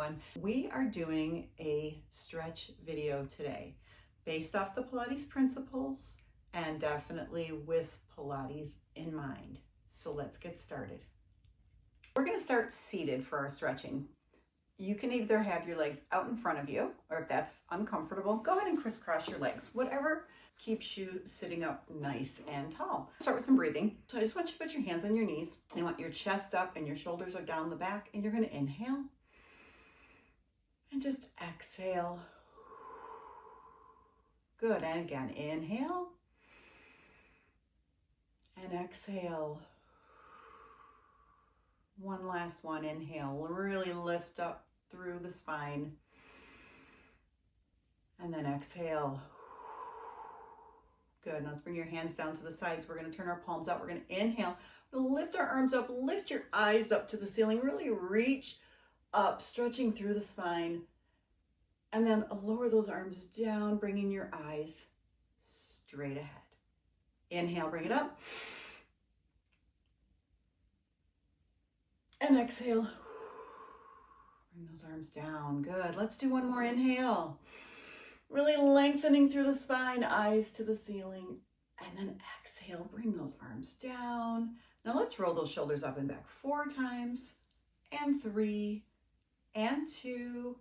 everyone. We are doing a stretch video today based off the Pilates principles and definitely with Pilates in mind. So let's get started. We're going to start seated for our stretching. You can either have your legs out in front of you, or if that's uncomfortable, go ahead and crisscross your legs. Whatever keeps you sitting up nice and tall. Start with some breathing. So I just want you to put your hands on your knees. You want your chest up and your shoulders are down the back, and you're going to inhale and just exhale. Good. And again, inhale and exhale. One last one. Inhale. Really lift up through the spine. And then exhale. Good. Now let's bring your hands down to the sides. We're going to turn our palms out. We're going to inhale. We'll lift our arms up. Lift your eyes up to the ceiling. Really reach up, stretching through the spine. And then lower those arms down, bringing your eyes straight ahead. Inhale, bring it up. And exhale. Bring those arms down. Good. Let's do one more inhale. Really lengthening through the spine, eyes to the ceiling. And then exhale, bring those arms down. Now let's roll those shoulders up and back 4 times, and 3, and 2,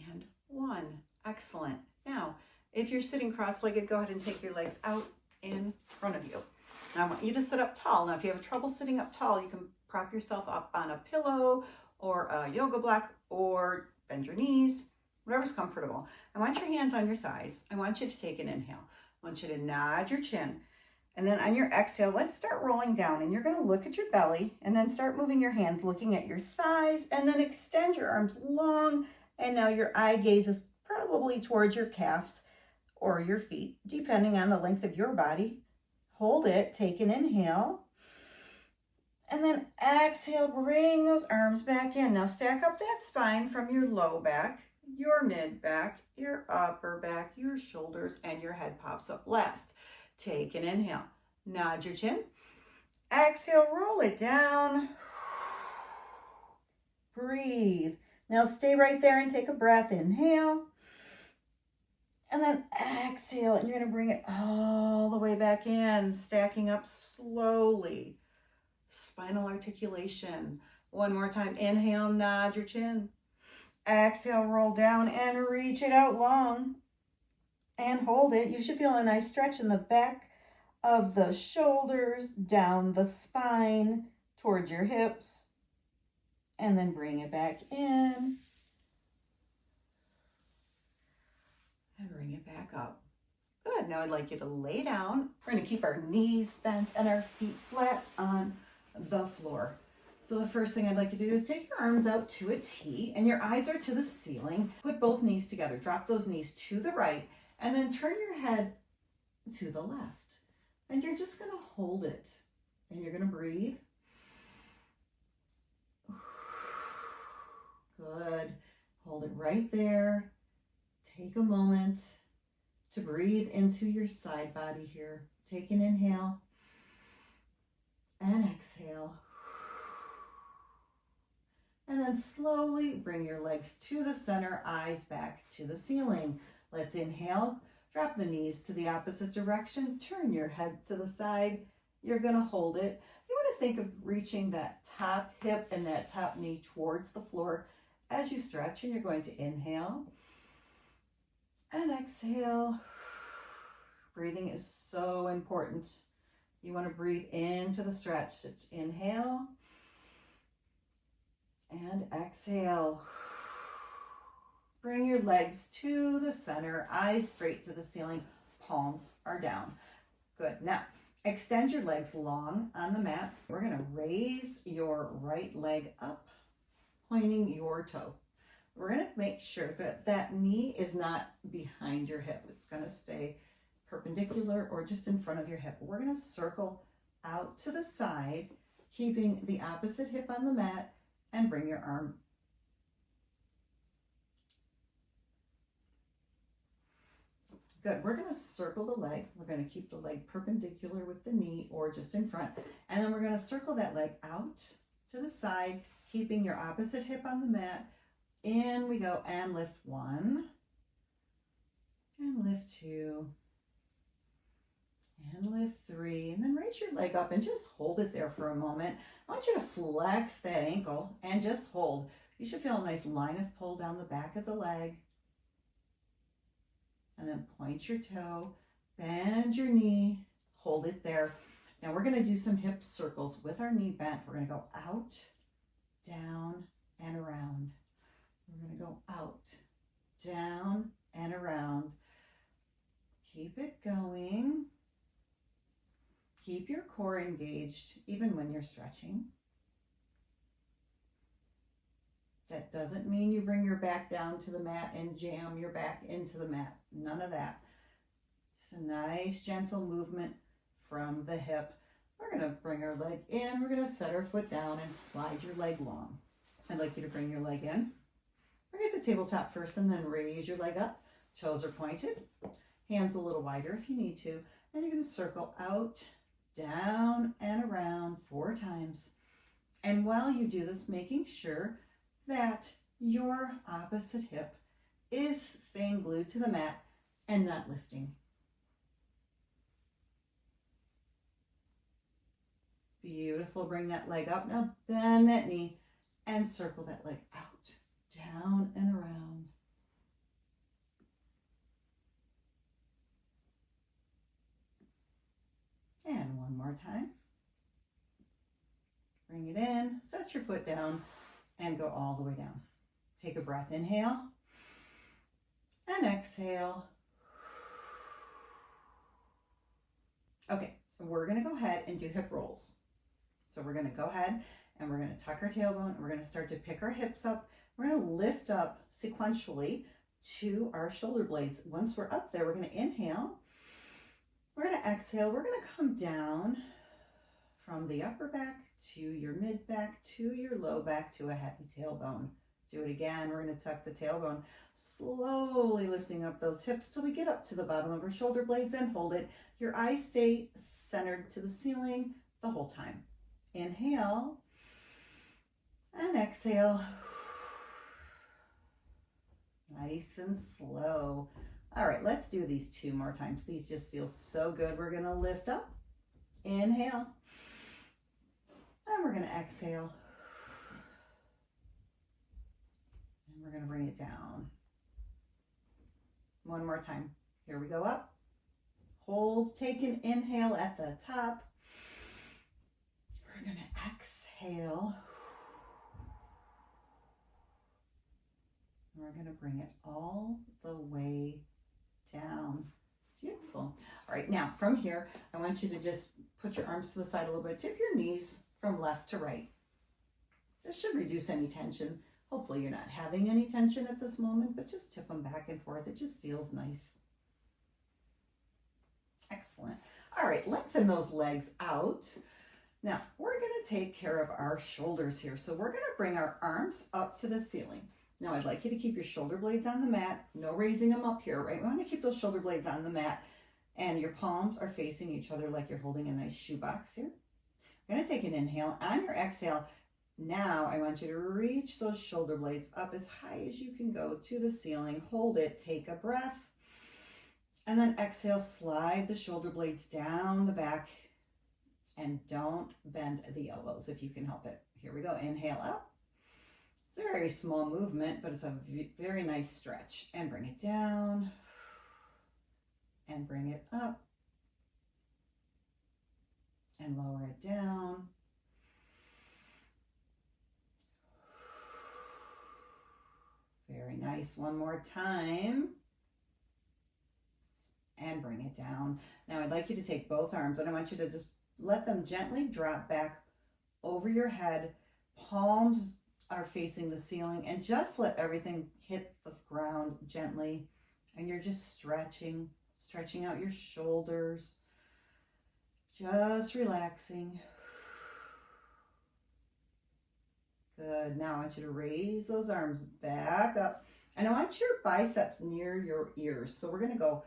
and 1. Excellent. Now, if you're sitting cross-legged, go ahead and take your legs out in front of you. Now I want you to sit up tall. Now if you have trouble sitting up tall, you can prop yourself up on a pillow or a yoga block, or bend your knees, whatever's comfortable. I want your hands on your thighs. I want you to take an inhale. I want you to nod your chin. And then on your exhale, let's start rolling down. And you're going to look at your belly and then start moving your hands, looking at your thighs, and then extend your arms long. And now your eye gaze is probably towards your calves or your feet, depending on the length of your body. Hold it. Take an inhale. And then exhale, bring those arms back in. Now stack up that spine from your low back, your mid back, your upper back, your shoulders, and your head pops up last. Take an inhale. Nod your chin. Exhale, roll it down. Breathe. Now stay right there and take a breath. Inhale. And then exhale, and you're going to bring it all the way back in, stacking up slowly. Spinal articulation. One more time. Inhale, nod your chin. Exhale, roll down and reach it out long. And hold it. You should feel a nice stretch in the back of the shoulders, down the spine, towards your hips. And then bring it back in. And bring it back up. Good. Now I'd like you to lay down. We're going to keep our knees bent and our feet flat on the floor. So the first thing I'd like you to do is take your arms out to a T and your eyes are to the ceiling. Put both knees together. Drop those knees to the right and then turn your head to the left. And you're just going to hold it. And you're going to breathe. Good. Hold it right there. Take a moment to breathe into your side body here. Take an inhale and exhale. And then slowly bring your legs to the center, eyes back to the ceiling. Let's inhale, drop the knees to the opposite direction, turn your head to the side. You're going to hold it. You want to think of reaching that top hip and that top knee towards the floor as you stretch, and you're going to inhale and exhale. Breathing is so important. You want to breathe into the stretch. So inhale and exhale. Bring your legs to the center, eyes straight to the ceiling, palms are down. Good. Now, extend your legs long on the mat. We're going to raise your right leg up, pointing your toe. We're going to make sure that that knee is not behind your hip. It's going to stay perpendicular or just in front of your hip. We're going to circle out to the side, keeping the opposite hip on the mat, and bring your arm. Good. We're going to circle the leg. We're going to keep the leg perpendicular with the knee or just in front. And then we're going to circle that leg out to the side, keeping your opposite hip on the mat In we go and lift 1 and lift 2 and lift 3, and then raise your leg up and just hold it there for a moment. I want you to flex that ankle and just hold. You should feel a nice line of pull down the back of the leg. And then point your toe, bend your knee, hold it there. Now we're going to do some hip circles with our knee bent. We're going to go out, down, and around. We're going to go out, down, and around. Keep it going. Keep your core engaged even when you're stretching. That doesn't mean you bring your back down to the mat and jam your back into the mat. None of that. Just a nice gentle movement from the hip. We're going to bring our leg in. We're going to set our foot down and slide your leg long. I'd like you to bring your leg in. Bring it to tabletop first and then raise your leg up. Toes are pointed. Hands a little wider if you need to. And you're going to circle out, down, and around 4 times. And while you do this, making sure that your opposite hip is staying glued to the mat and not lifting. Beautiful. Bring that leg up. Now bend that knee and circle that leg out, down, and around. And one more time. Bring it in, set your foot down, and go all the way down. Take a breath, inhale, and exhale. Okay, so we're gonna go ahead and do hip rolls. So we're gonna go ahead and we're gonna tuck our tailbone, and we're gonna start to pick our hips up. We're gonna lift up sequentially to our shoulder blades. Once we're up there, we're gonna inhale. We're gonna exhale. We're gonna come down from the upper back to your mid back to your low back to a happy tailbone. Do it again. We're going to tuck the tailbone, slowly lifting up those hips till we get up to the bottom of our shoulder blades and hold it. Your eyes stay centered to the ceiling the whole time. Inhale and exhale. Nice and slow. All right, let's do these 2 more times. These just feel so good. We're going to lift up. Inhale. And we're going to exhale. And we're going to bring it down. One more time. Here we go up. Hold. Take an inhale at the top. We're going to exhale. And we're going to bring it all the way down. Beautiful. All right, now from here, I want you to just put your arms to the side a little bit. Tip your knees from left to right. This should reduce any tension. Hopefully you're not having any tension at this moment, but just tip them back and forth. It just feels nice. Excellent. All right, lengthen those legs out. Now, we're going to take care of our shoulders here. So we're going to bring our arms up to the ceiling. Now, I'd like you to keep your shoulder blades on the mat. No raising them up here, right? We want to keep those shoulder blades on the mat. And your palms are facing each other like you're holding a nice shoebox here. You're going to take an inhale. On your exhale, now I want you to reach those shoulder blades up as high as you can go to the ceiling. Hold it. Take a breath. And then exhale, slide the shoulder blades down the back. And don't bend the elbows if you can help it. Here we go. Inhale up. It's a very small movement, but it's a very nice stretch. And bring it down. And bring it up. And lower it down. Very nice. One more time. And bring it down. Now I'd like you to take both arms and I want you to just let them gently drop back over your head. Palms are facing the ceiling and just let everything hit the ground gently. And you're just stretching out your shoulders. Just relaxing. Good. Now I want you to raise those arms back up. And I want your biceps near your ears. So we're going to go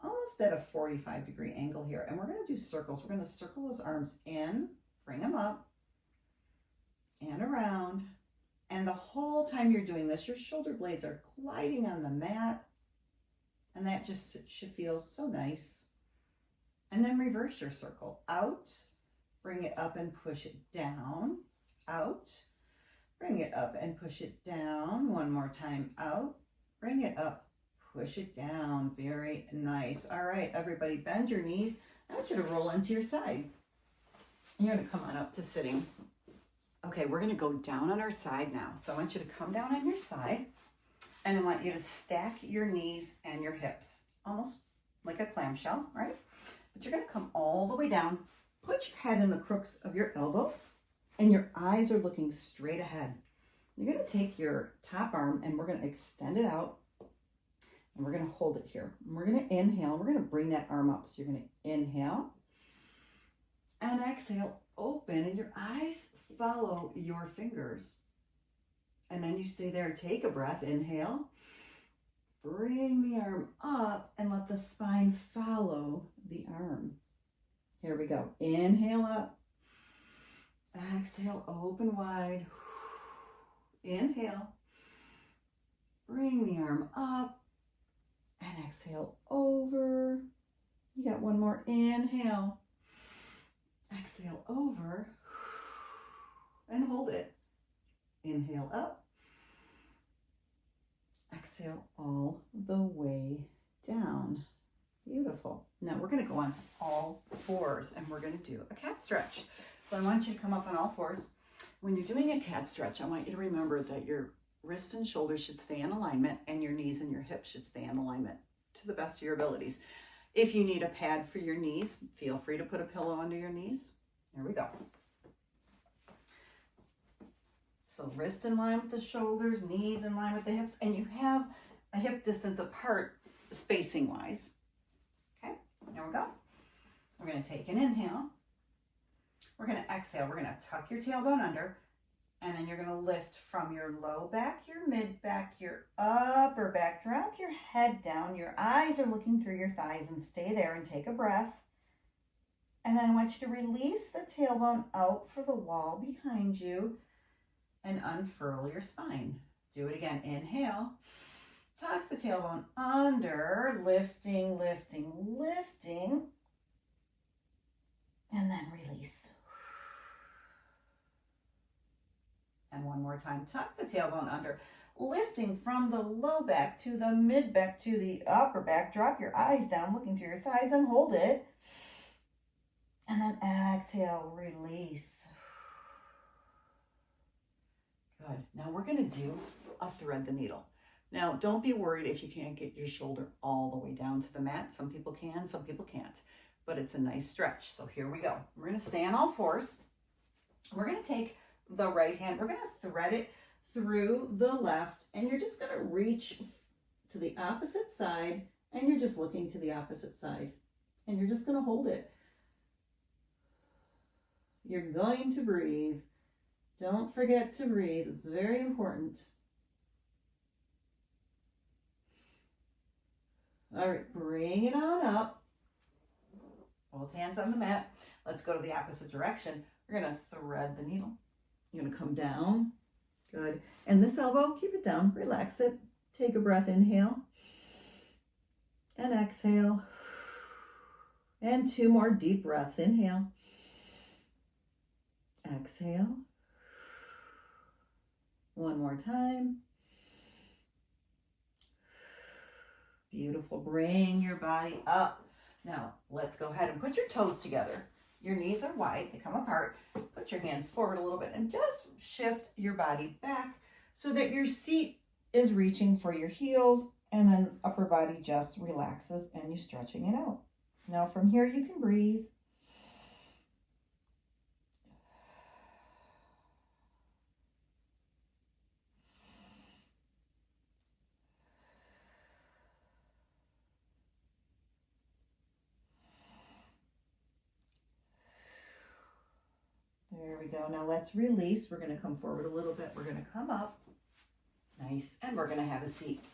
almost at a 45-degree angle here. And we're going to do circles. We're going to circle those arms in, bring them up, and around, And the whole time you're doing this, your shoulder blades are gliding on the mat. And that just should feel so nice. And then reverse your circle. Out, bring it up and push it down. Out, bring it up and push it down. One more time. Out, bring it up, push it down. Very nice. All right, everybody, bend your knees. I want you to roll into your side. You're going to come on up to sitting. Okay, we're going to go down on our side now. So I want you to come down on your side, and I want you to stack your knees and your hips, almost like a clamshell, right? But you're going to come all the way down. Put your head in the crooks of your elbow, and your eyes are looking straight ahead. You're going to take your top arm, and we're going to extend it out, and we're going to hold it here. And we're going to inhale. We're going to bring that arm up. So you're going to inhale and exhale, open, and your eyes follow your fingers. And then you stay there. Take a breath. Inhale. Bring the arm up and let the spine follow the arm. Here we go. Inhale up. Exhale, open wide. Inhale. Bring the arm up and exhale over. You got one more. Inhale. Exhale over and hold it. Inhale up. Exhale all the way down. Beautiful. Now we're going to go on to all fours and we're going to do a cat stretch. So I want you to come up on all fours. When you're doing a cat stretch, I want you to remember that your wrist and shoulders should stay in alignment and your knees and your hips should stay in alignment to the best of your abilities. If you need a pad for your knees, feel free to put a pillow under your knees. Here we go. So wrist in line with the shoulders, knees in line with the hips, and you have a hip distance apart spacing wise. Okay, there we go. We're going to take an inhale. We're going to exhale. We're going to tuck your tailbone under, and then you're going to lift from your low back, your mid back, your upper back. Drop your head down. Your eyes are looking through your thighs, and stay there and take a breath. And then I want you to release the tailbone out for the wall behind you and unfurl your spine. Do it again. Inhale. Tuck the tailbone under, lifting, lifting, lifting. And then release. And one more time. Tuck the tailbone under, lifting from the low back to the mid back to the upper back. Drop your eyes down, looking through your thighs, and hold it. And then exhale, release. Good. Now we're going to do a thread the needle. Now, don't be worried if you can't get your shoulder all the way down to the mat. Some people can, some people can't. But it's a nice stretch. So here we go. We're going to stay on all fours. We're going to take the right hand. We're going to thread it through the left. And you're just going to reach to the opposite side. And you're just looking to the opposite side. And you're just going to hold it. You're going to breathe. Don't forget to breathe. It's very important. All right, bring it on up. Both hands on the mat. Let's go to the opposite direction. We're going to thread the needle. You're going to come down. Good. And this elbow, keep it down. Relax it. Take a breath. Inhale. And exhale. And 2 more deep breaths. Inhale. Exhale. One more time. Beautiful. Bring your body up. Now, let's go ahead and put your toes together. Your knees are wide. They come apart. Put your hands forward a little bit and just shift your body back so that your seat is reaching for your heels and then upper body just relaxes and you're stretching it out. Now, from here, you can breathe. There we go. Now let's release. We're going to come forward a little bit. We're going to come up. Nice. And we're going to have a seat.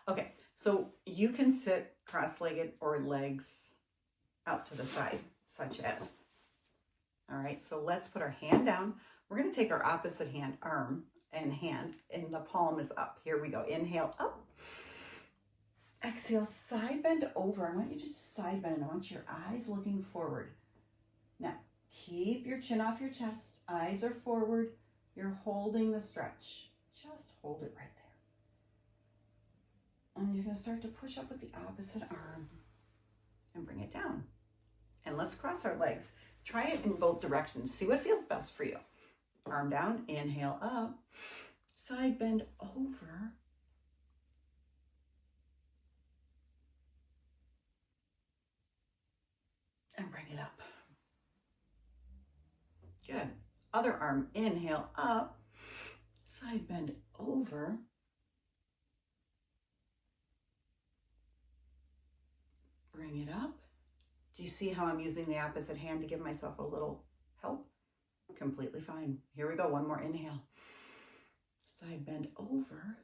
Okay. So you can sit cross-legged or legs out to the side, such as. All right. So let's put our hand down. We're going to take our opposite hand arm and hand, and the palm is up. Here we go. Inhale, up. Exhale, side bend over. I want you to just side bend. I want your eyes looking forward. Now, keep your chin off your chest. Eyes are forward. You're holding the stretch. Just hold it right there. And you're going to start to push up with the opposite arm and bring it down. And let's cross our legs. Try it in both directions. See what feels best for you. Arm down, inhale up, side bend over, and bring it up. Good. Other arm, inhale up, side bend over, bring it up. Do you see how I'm using the opposite hand to give myself a little help? Completely fine. Here we go. One more inhale. Side bend over.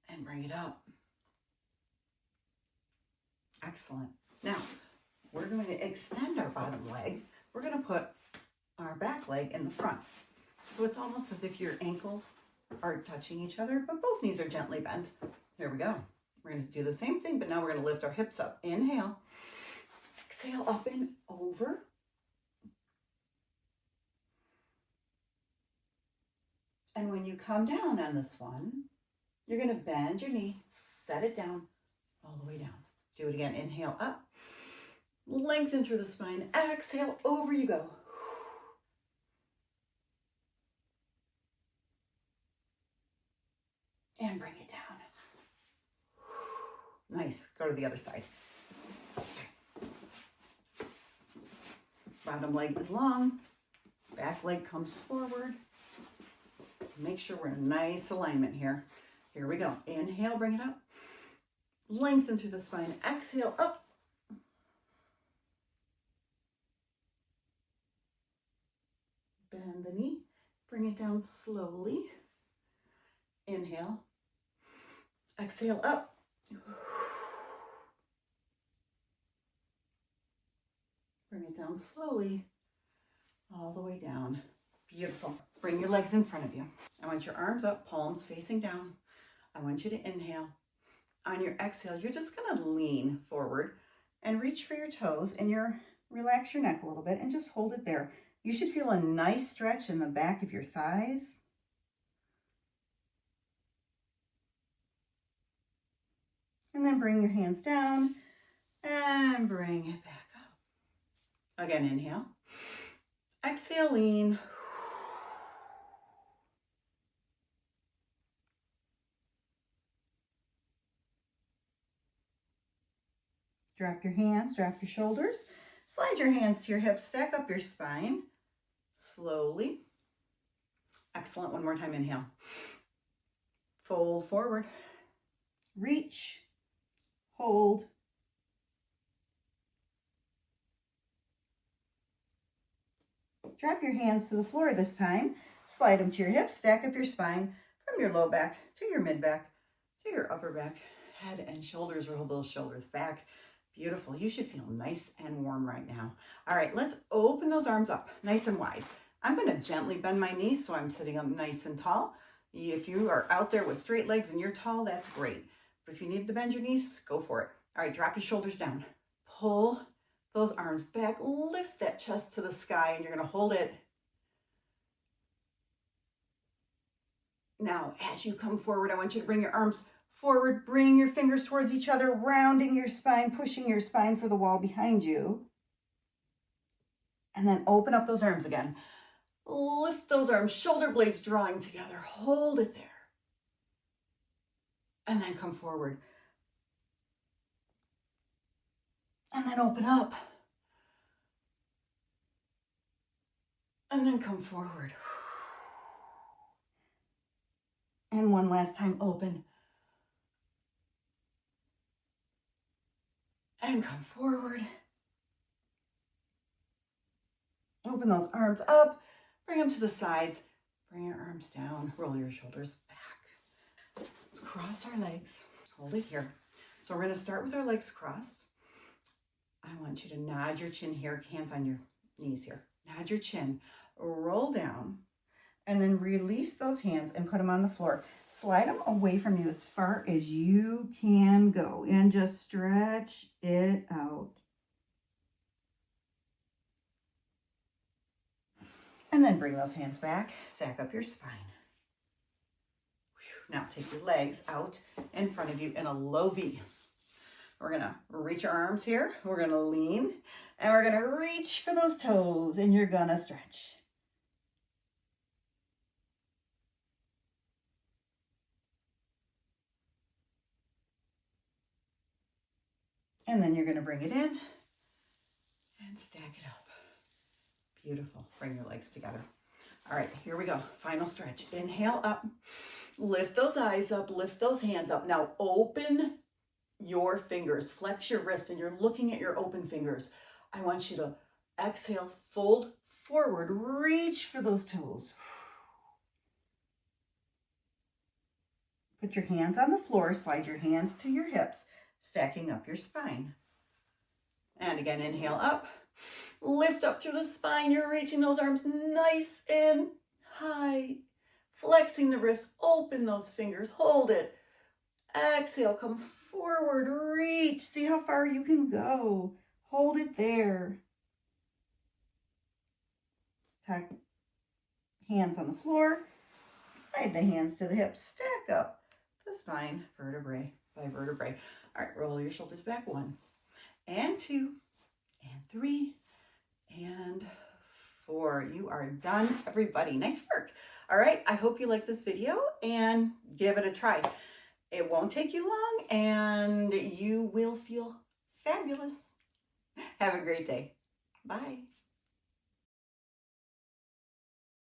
And bring it up. Excellent. Now, we're going to extend our bottom leg. We're going to put our back leg in the front. So it's almost as if your ankles are touching each other, but both knees are gently bent. Here we go. We're going to do the same thing, but now we're going to lift our hips up. Inhale. Exhale, up and over. And when you come down on this one, you're going to bend your knee, set it down, all the way down. Do it again. Inhale, up. Lengthen through the spine. Exhale, over you go. And bring it down. Nice. Go to the other side. Okay. Bottom leg is long. Back leg comes forward. Make sure we're in nice alignment here. Here we go. Inhale, bring it up. Lengthen through the spine. Exhale, up. Bend the knee. Bring it down slowly. Inhale. Exhale, up. Bring it down slowly, all the way down. Beautiful. Bring your legs in front of you. I want your arms up, palms facing down. I want you to inhale. On your exhale, you're just going to lean forward and reach for your toes and relax your neck a little bit and just hold it there. You should feel a nice stretch in the back of your thighs. And then bring your hands down and bring it back up. Again, inhale. Exhale, lean. Drop your hands, drop your shoulders. Slide your hands to your hips, stack up your spine. Slowly. Excellent. One more time, inhale. Fold forward. Reach. Hold. Drop your hands to the floor this time. Slide them to your hips. Stack up your spine from your low back to your mid back to your upper back. Head and shoulders, roll those shoulders back. Beautiful. You should feel nice and warm right now. All right, let's open those arms up nice and wide. I'm going to gently bend my knees so I'm sitting up nice and tall. If you are out there with straight legs and you're tall, that's great. But if you need to bend your knees, go for it. All right, drop your shoulders down. Pull those arms back. Lift that chest to the sky, and you're going to hold it. Now, as you come forward, I want you to bring your arms forward. Bring your fingers towards each other, rounding your spine, pushing your spine for the wall behind you. And then open up those arms again. Lift those arms, shoulder blades drawing together. Hold it there. And then come forward. And then open up. And then come forward. And one last time, open. And come forward. Open those arms up. Bring them to the sides. Bring your arms down. Roll your shoulders back. Let's cross our legs. Hold it here. So we're going to start with our legs crossed. I want you to nod your chin here, hands on your knees here. Nod your chin, roll down, and then release those hands and put them on the floor. Slide them away from you as far as you can go and just stretch it out. And then bring those hands back, stack up your spine. Now take your legs out in front of you in a low V. We're gonna reach our arms here. We're gonna lean and we're gonna reach for those toes and you're gonna stretch. And then you're going to bring it in and stack it up. Beautiful. Bring your legs together. All right, here we go. Final stretch. Inhale up. Lift those eyes up. Lift those hands up. Now open your fingers. Flex your wrist and you're looking at your open fingers. I want you to exhale, fold forward, reach for those toes. Put your hands on the floor. Slide your hands to your hips, stacking up your spine. And again, inhale up, lift up through the spine. You're reaching those arms nice and high, flexing the wrists, open those fingers, hold it. Exhale, come forward, reach. See how far you can go. Hold it there. Tuck hands on the floor, slide the hands to the hips, stack up the spine, vertebrae by vertebrae. All right, roll your shoulders back. 1 and 2 and 3 and 4. You are done, everybody. Nice work. All right, I hope you like this video and give it a try. It won't take you long and you will feel fabulous. Have a great day. Bye.